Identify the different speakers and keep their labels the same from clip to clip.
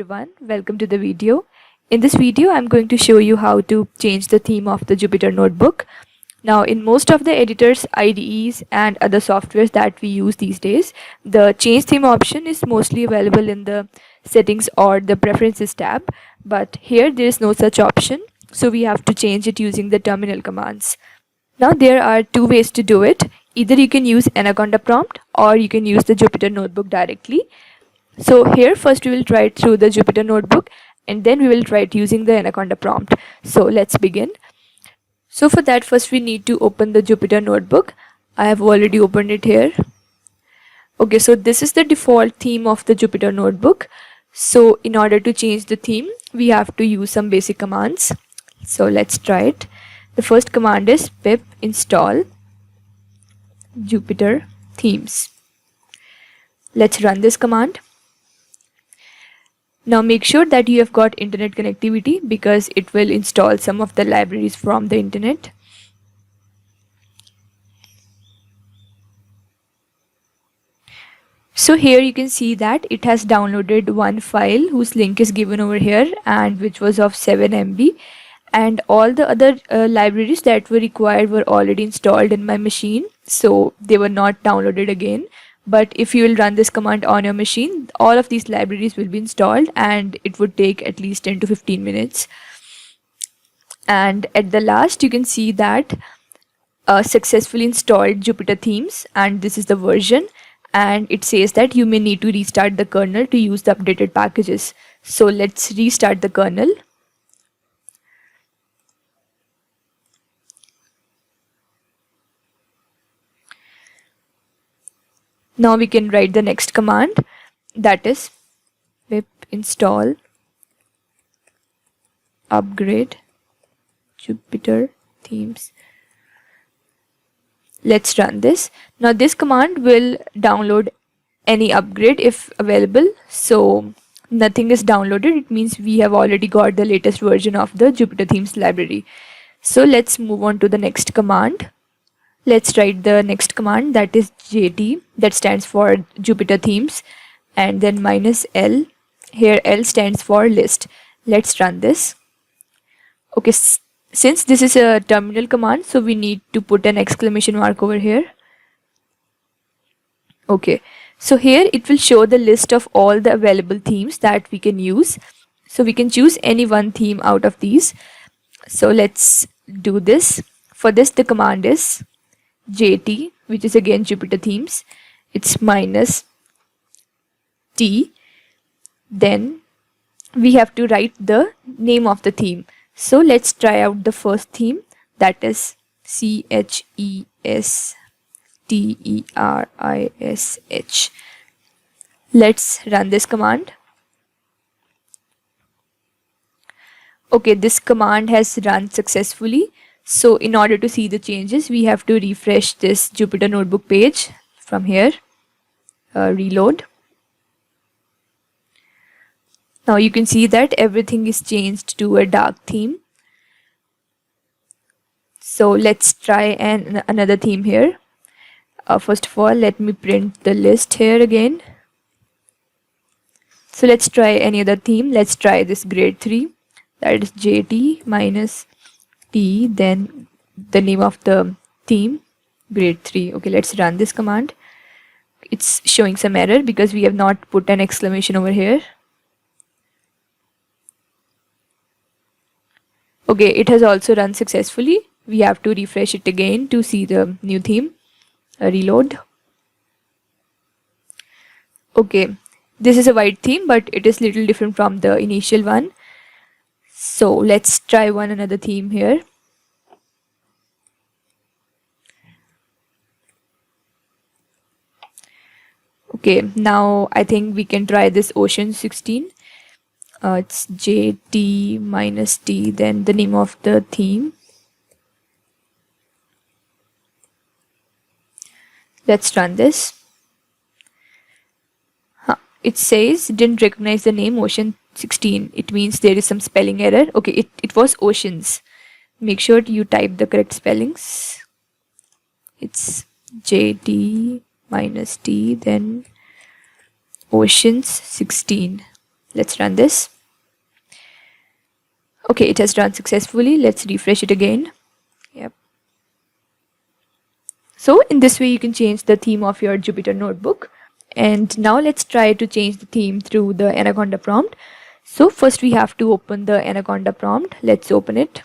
Speaker 1: everyone, welcome to the video. In this video, I'm going to show you how to change the theme of the Jupyter Notebook. Now, in most of the editors, IDEs and other softwares that we use these days, the change theme option is mostly available in the settings or the preferences tab, but here there is no such option, so we have to change it using the terminal commands. Now, there are two ways to do it. Either you can use Anaconda prompt or you can use the Jupyter Notebook directly. So here first we will try it through the Jupyter Notebook and then we will try it using the Anaconda prompt. So let's begin. So for that first we need to open the Jupyter Notebook. I have already opened it here. Okay, so this is the default theme of the Jupyter Notebook. So in order to change the theme, we have to use some basic commands. So let's try it. The first command is pip install Jupyter themes. Let's run this command. Now make sure that you have got internet connectivity because it will install some of the libraries from the internet. So here you can see that it has downloaded one file whose link is given over here and which was of 7 MB, and all the other libraries that were required were already installed in my machine, so they were not downloaded again. But if you will run this command on your machine, all of these libraries will be installed and it would take at least 10 to 15 minutes. And at the last, you can see that successfully installed Jupyter themes, and this is the version, and it says that you may need to restart the kernel to use the updated packages. So let's restart the kernel. Now we can write the next command, that is pip install upgrade Jupyter themes. Let's run this. Now this command will download any upgrade if available. So nothing is downloaded. It means we have already got the latest version of the Jupyter themes library. So let's move on to the next command. Let's write the next command, that is JT, that stands for Jupyter themes, and then -L. Here L stands for list. Let's run this. Okay, since this is a terminal command, so we need to put an exclamation mark over here. Okay, so here it will show the list of all the available themes that we can use. So we can choose any one theme out of these. So let's do this. For this, the command is JT, which is again Jupyter themes. It's -T. Then we have to write the name of the theme. So let's try out the first theme, that is CHESTERISH. Let's run this command. Okay, this command has run successfully. So in order to see the changes, we have to refresh this Jupyter Notebook page from here, reload. Now you can see that everything is changed to a dark theme. So let's try another theme here. First of all, let me print the list here again. So let's try any other theme. Let's try this grade 3, that is JT -T, then the name of the theme, grade 3. Okay, let's run this command. It's showing some error because we have not put an exclamation over here. Okay, it has also run successfully. We have to refresh it again to see the new theme. Reload. Okay, this is a white theme, but it is little different from the initial one. So let's try another theme here. Okay, now I think we can try this Ocean 16. It's JT -T, then the name of the theme. Let's run this. It says didn't recognize the name Ocean 16. It means there is some spelling error. Okay, it was oceans. Make sure you type the correct spellings. It's JT -T, then Oceans 16. Let's run this. Okay, it has run successfully. Let's refresh it again. Yep. So in this way you can change the theme of your Jupyter notebook. And now let's try to change the theme through the Anaconda prompt. So first we have to open the Anaconda prompt. Let's open it.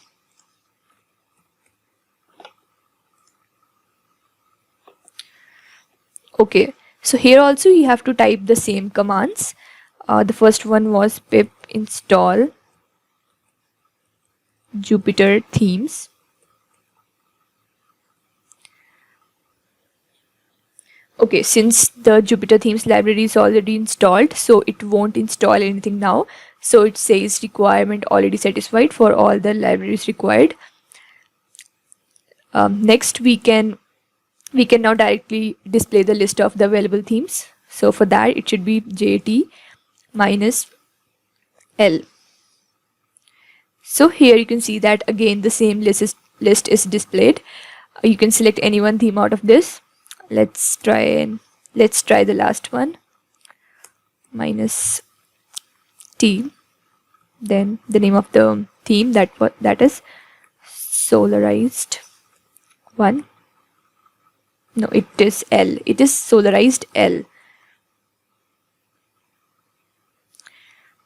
Speaker 1: Okay, so here also you have to type the same commands. The first one was pip install Jupyter themes. Okay, since the Jupyter themes library is already installed, so it won't install anything now. So it says requirement already satisfied for all the libraries required. Next we can now directly display the list of the available themes. So for that it should be JT minus L. So here you can see that again the same list is displayed. You can select any one theme out of this. Let's try the last one, minus T. Then the name of the theme, that is Solarized 1. No, it is L. It is Solarized L.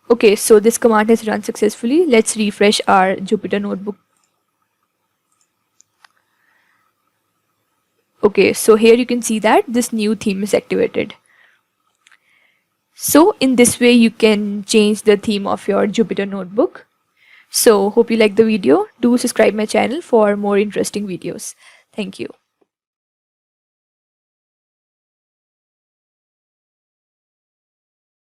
Speaker 1: Okay, so this command has run successfully. Let's refresh our Jupyter notebook. Okay, so here you can see that this new theme is activated. So in this way you can change the theme of your Jupyter notebook. So hope you like the video. Do subscribe my channel for more interesting videos. Thank you.